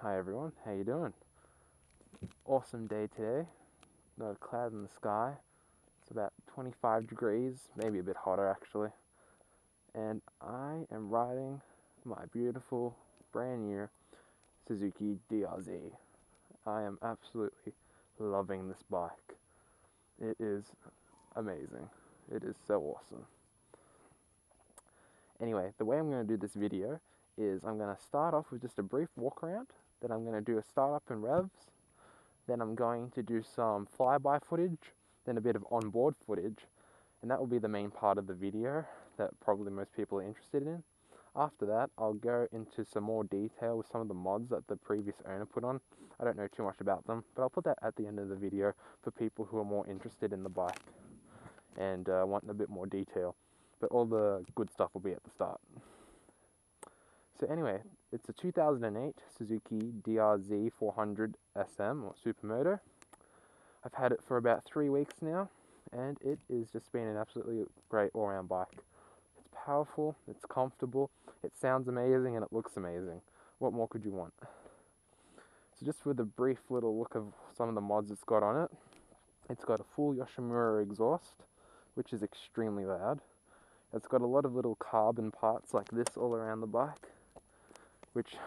Hi everyone, how you doing? Awesome day today. Not a cloud in the sky. It's about 25 degrees, maybe a bit hotter actually. And I am riding my beautiful, brand new Suzuki DR-Z. I am absolutely loving this bike. It is amazing. It is so awesome. Anyway, the way I'm going to do this video is I'm going to start off with just a brief walk around. Then I'm going to do a startup in Revs. Then I'm going to do some flyby footage, then a bit of onboard footage, and that will be the main part of the video that probably most people are interested in. After that, I'll go into some more detail with some of the mods that the previous owner put on. I don't know too much about them, but I'll put that at the end of the video for people who are more interested in the bike and want a bit more detail. But all the good stuff will be at the start. So anyway, it's a 2008 Suzuki DR-Z400SM or Supermoto. I've had it for about 3 weeks now, and it is just been an absolutely great all-round bike. It's powerful, it's comfortable, it sounds amazing, and it looks amazing. What more could you want? So just with a brief little look of some of the mods it's got on it, it's got a full Yoshimura exhaust, which is extremely loud. It's got a lot of little carbon parts like this all around the bike, which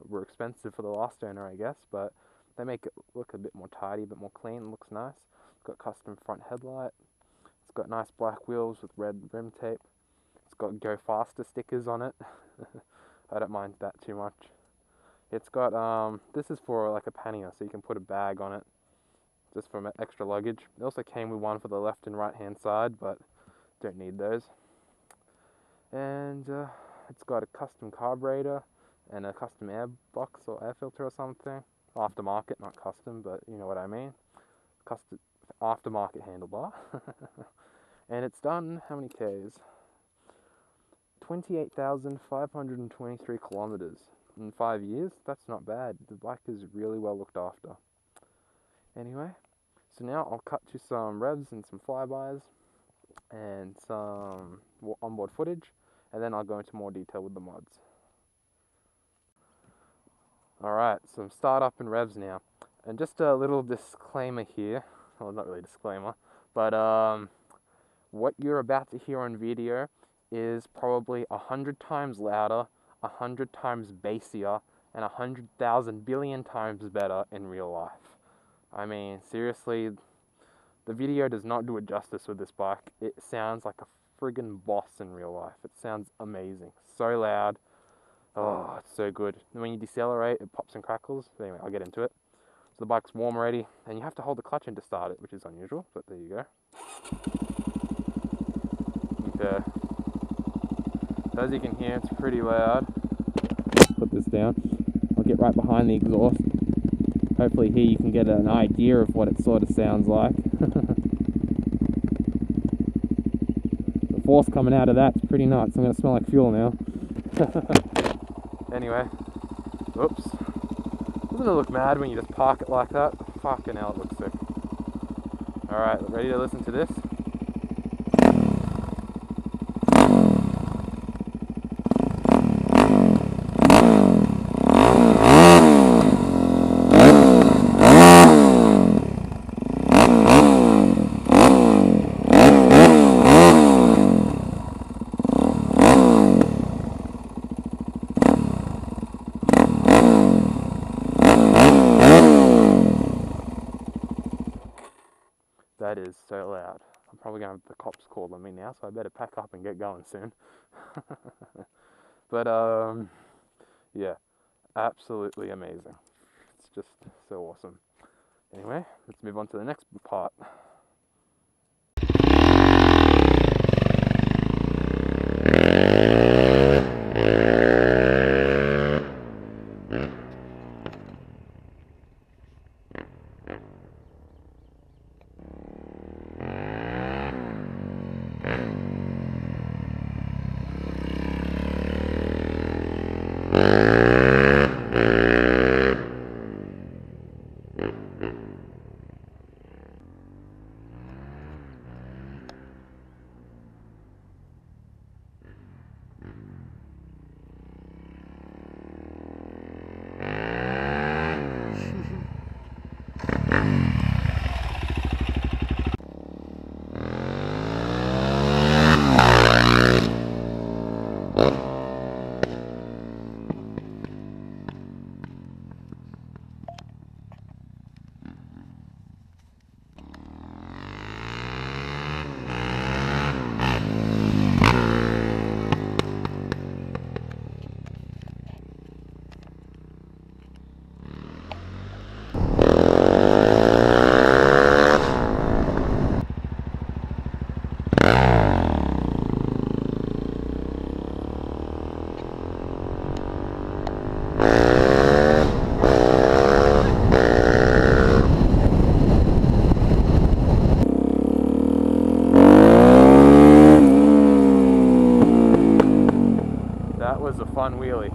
were expensive for the last owner, I guess, but they make it look a bit more tidy, a bit more clean. It looks nice. It's got custom front headlight. It's got nice black wheels with red rim tape. It's got Go Faster stickers on it. I don't mind that too much. It's got, this is for like a pannier, so you can put a bag on it, just for extra luggage. It also came with one for the left and right hand side, but don't need those. And it's got a custom carburettor and a custom airbox or air filter or something. Aftermarket, not custom, but you know what I mean. Custom aftermarket handlebar. And it's done how many Ks? 28,523 kilometers in 5 years. That's not bad. The bike is really well looked after. Anyway, so now I'll cut to some revs and some flybys and some onboard footage, and then I'll go into more detail with the mods. Alright, so I'm start up in revs now, and just a little disclaimer here, well not really a disclaimer, but what you're about to hear on video is probably 100 times louder, 100 times bassier, and 100,000 billion times better in real life. I mean, seriously, the video does not do it justice with this bike. It sounds like a friggin' boss in real life. It sounds amazing, so loud. Oh, it's so good. And when you decelerate, it pops and crackles. But anyway, I'll get into it. So the bike's warm already, and you have to hold the clutch in to start it, which is unusual, but there you go. Okay. So as you can hear, it's pretty loud. Put this down. I'll get right behind the exhaust. Hopefully here you can get an idea of what it sort of sounds like. The force coming out of that's pretty nuts. I'm going to smell like fuel now. Anyway, oops. Doesn't it look mad when you just park it like that? Fucking hell, it looks sick. Alright, ready to listen to this? That is so loud. I'm probably going to have the cops call on me now, so I better pack up and get going soon. But, yeah, absolutely amazing. It's just so awesome. Anyway, let's move on to the next part. was a fun wheelie.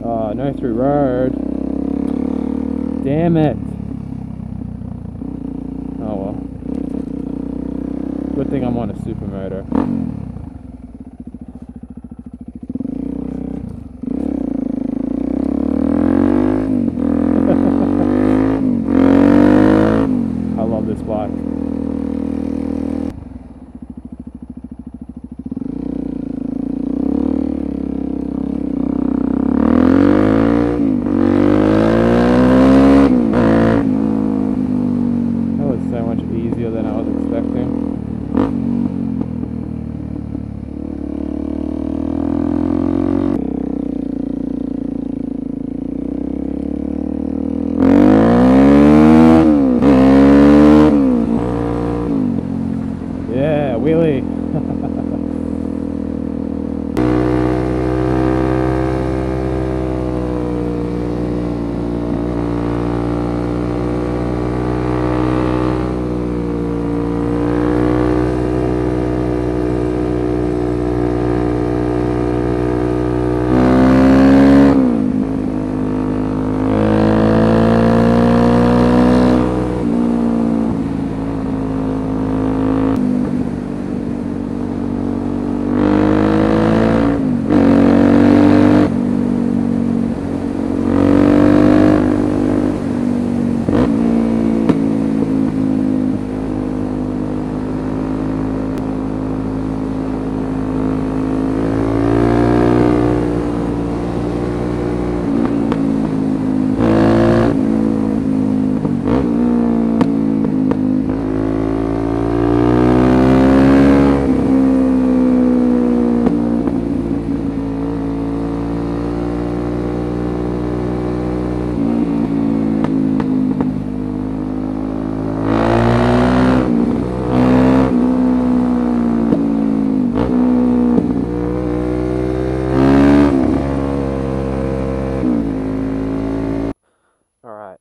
Oh, no through road. Damn it. Oh well. Good thing I'm on a Supermoto. I love this bike.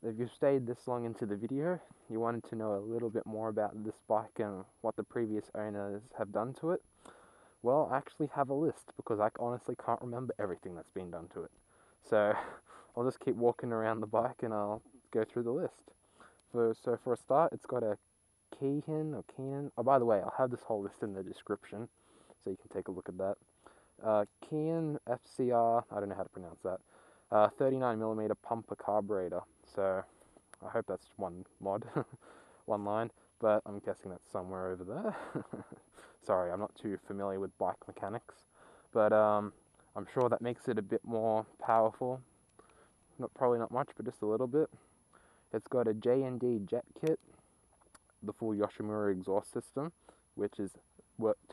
If you've stayed this long into the video, you wanted to know a little bit more about this bike and what the previous owners have done to it, well, I actually have a list because I honestly can't remember everything that's been done to it. So I'll just keep walking around the bike and I'll go through the list. So for a start, it's got a Keihin. Oh, by the way, I'll have this whole list in the description, so you can take a look at that. Keihin FCR, I don't know how to pronounce that. 39mm pumper carburettor. So I hope that's one mod, one line, but I'm guessing that's somewhere over there. Sorry, I'm not too familiar with bike mechanics, but I'm sure that makes it a bit more powerful. Probably not much, but just a little bit. It's got a J&D jet kit, the full Yoshimura exhaust system, which is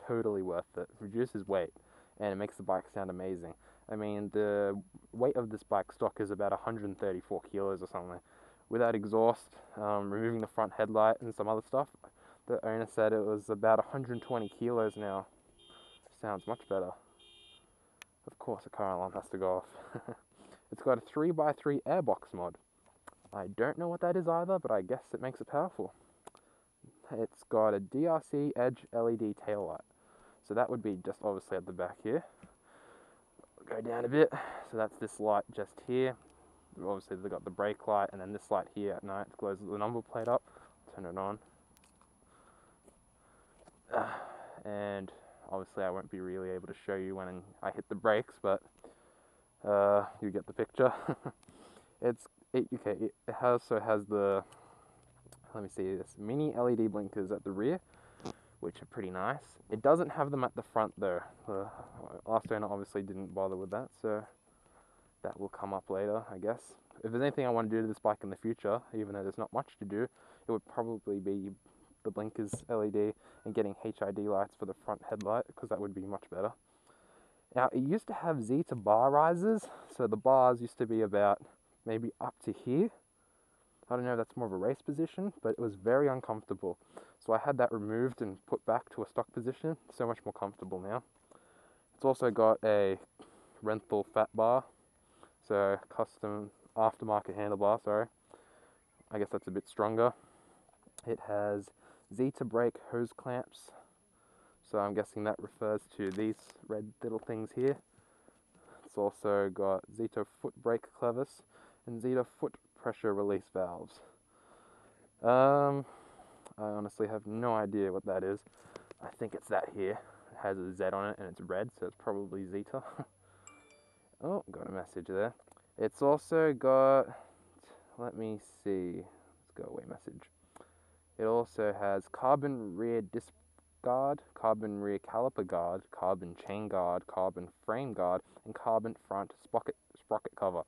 totally worth it. Reduces weight, and it makes the bike sound amazing. I mean, the weight of this bike stock is about 134 kilos or something. Without exhaust, removing the front headlight and some other stuff, the owner said it was about 120 kilos now. Sounds much better. Of course, a car alarm has to go off. It's got a 3x3 airbox mod. I don't know what that is either, but I guess it makes it powerful. It's got a DRC Edge LED taillight. So that would be just obviously at the back here. Go down a bit. So that's this light just here. Obviously they've got the brake light, and then this light here at night glows the number plate up. Turn it on. And obviously I won't be really able to show you when I hit the brakes, but you get the picture. It also has the, let me see, this mini LED blinkers at the rear, which are pretty nice. It doesn't have them at the front though. The last owner obviously didn't bother with that, so that will come up later, I guess. If there's anything I want to do to this bike in the future, even though there's not much to do, it would probably be the blinkers LED and getting HID lights for the front headlight, because that would be much better. Now, it used to have Zeta bar risers, so the bars used to be about maybe up to here. I don't know if that's more of a race position, but it was very uncomfortable. So I had that removed and put back to a stock position. So much more comfortable now. It's also got a rental fat bar, so custom aftermarket handlebar, sorry. I guess that's a bit stronger. It has Zeta Brake hose clamps, so I'm guessing that refers to these red little things here. It's also got Zeta Foot brake clevis and Zeta Foot pressure release valves. I honestly have no idea what that is. I think it's that here. It has a Z on it and it's red, so it's probably Zeta. Oh, got a message there. It's also got, let me see, let's go away message. It also has carbon rear disc guard, carbon rear caliper guard, carbon chain guard, carbon frame guard, and carbon front sprocket cover.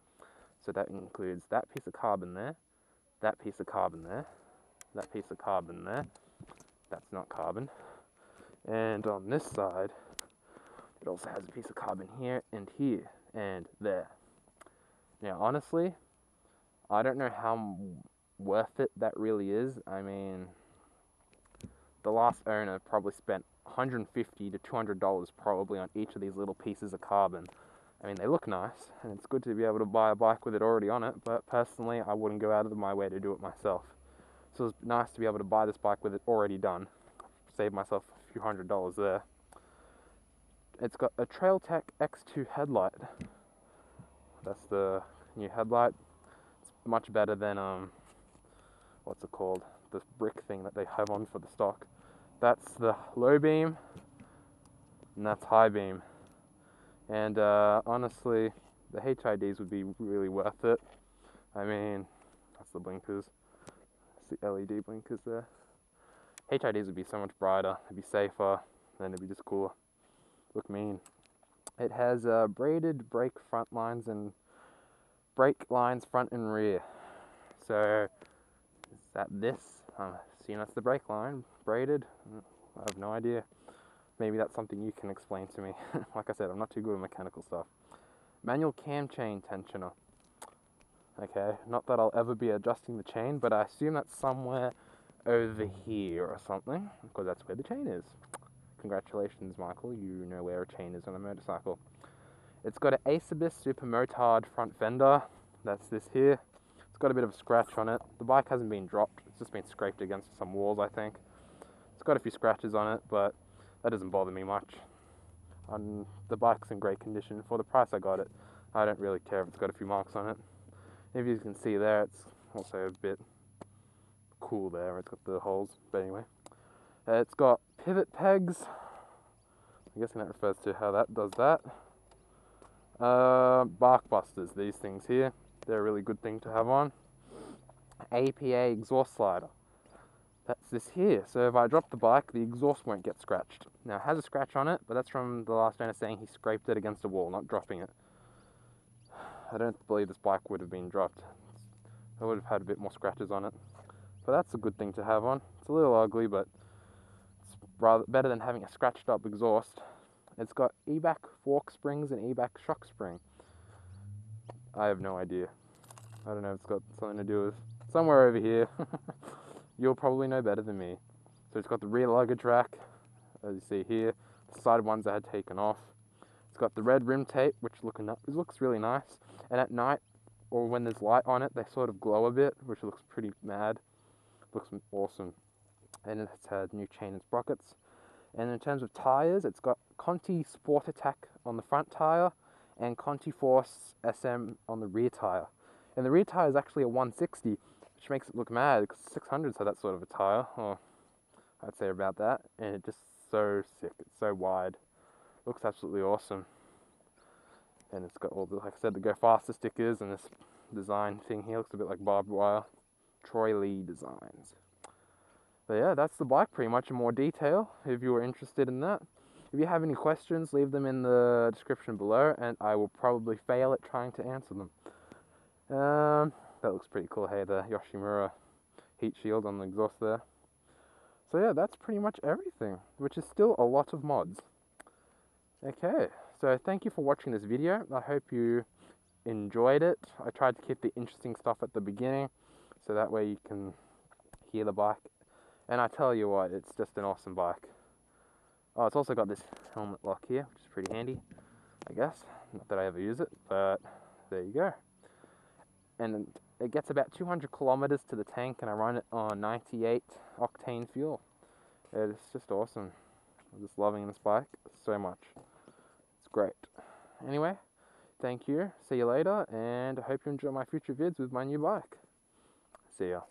So that includes that piece of carbon there, that piece of carbon there, that piece of carbon there. That's not carbon. And on this side, it also has a piece of carbon here and here and there. Now, honestly, I don't know how worth it that really is. I mean, the last owner probably spent $150 to $200 probably on each of these little pieces of carbon. I mean, they look nice, and it's good to be able to buy a bike with it already on it, but personally, I wouldn't go out of my way to do it myself. So it's nice to be able to buy this bike with it already done. Save myself a few $100s there. It's got a TrailTech X2 headlight. That's the new headlight. It's much better than, what's it called? This brick thing that they have on for the stock. That's the low beam, and that's high beam. And honestly, the HIDs would be really worth it. I mean, that's the blinkers. That's the LED blinkers there. HIDs would be so much brighter, it'd be safer, and it'd be just cooler. Look mean. It has braided brake front lines and brake lines front and rear. So, is that this? I'm assuming that's the brake line, braided. I have no idea. Maybe that's something you can explain to me. Like I said, I'm not too good at mechanical stuff. Manual cam chain tensioner. Okay, not that I'll ever be adjusting the chain, but I assume that's somewhere over here or something, because that's where the chain is. Congratulations, Michael, you know where a chain is on a motorcycle. It's got an Acebus Supermoto front fender. That's this here. It's got a bit of a scratch on it. The bike hasn't been dropped, it's just been scraped against some walls, I think. It's got a few scratches on it, but that doesn't bother me much. The bike's in great condition. For the price I got it, I don't really care if it's got a few marks on it. If you can see there, it's also a bit cool there. It's got the holes, but anyway. It's got pivot pegs. I'm guessing that refers to how that does that. Bark busters, these things here. They're a really good thing to have on. APA exhaust slider. That's this here. So if I drop the bike, the exhaust won't get scratched. Now, it has a scratch on it, but that's from the last owner saying he scraped it against a wall, not dropping it. I don't believe this bike would have been dropped. I would have had a bit more scratches on it. But that's a good thing to have on. It's a little ugly, but it's rather better than having a scratched up exhaust. It's got e-back fork springs and e-back shock spring. I have no idea. I don't know if it's got something to do with somewhere over here. You'll probably know better than me. So it's got the rear luggage rack, as you see here. The side ones I had taken off. It's got the red rim tape, which looks really nice. And at night, or when there's light on it, they sort of glow a bit, which looks pretty mad. Looks awesome. And it's had new chain and sprockets. And in terms of tyres, it's got Conti Sport Attack on the front tyre and Conti Force SM on the rear tyre. And the rear tyre is actually a 160, which makes it look mad because 600s have that sort of a tyre, or I'd say about that. And it's just so sick. It's so wide. Looks absolutely awesome. And it's got all the, like I said, the Go Faster stickers, and this design thing here looks a bit like barbed wire. Troy Lee Designs. But yeah, that's the bike pretty much in more detail, if you were interested in that. If you have any questions, leave them in the description below, and I will probably fail at trying to answer them. That looks pretty cool. Hey, the Yoshimura heat shield on the exhaust there. So yeah, that's pretty much everything, which is still a lot of mods. Okay, so thank you for watching this video. I hope you enjoyed it. I tried to keep the interesting stuff at the beginning, so that way you can hear the bike. And I tell you what, it's just an awesome bike. Oh, it's also got this helmet lock here, which is pretty handy, I guess. Not that I ever use it, but there you go. And it gets about 200 kilometers to the tank, and I run it on 98 octane fuel. It's just awesome. I'm just loving this bike so much. It's great. Anyway, Thank you. See you later, and I hope you enjoy my future vids with my new bike. See ya.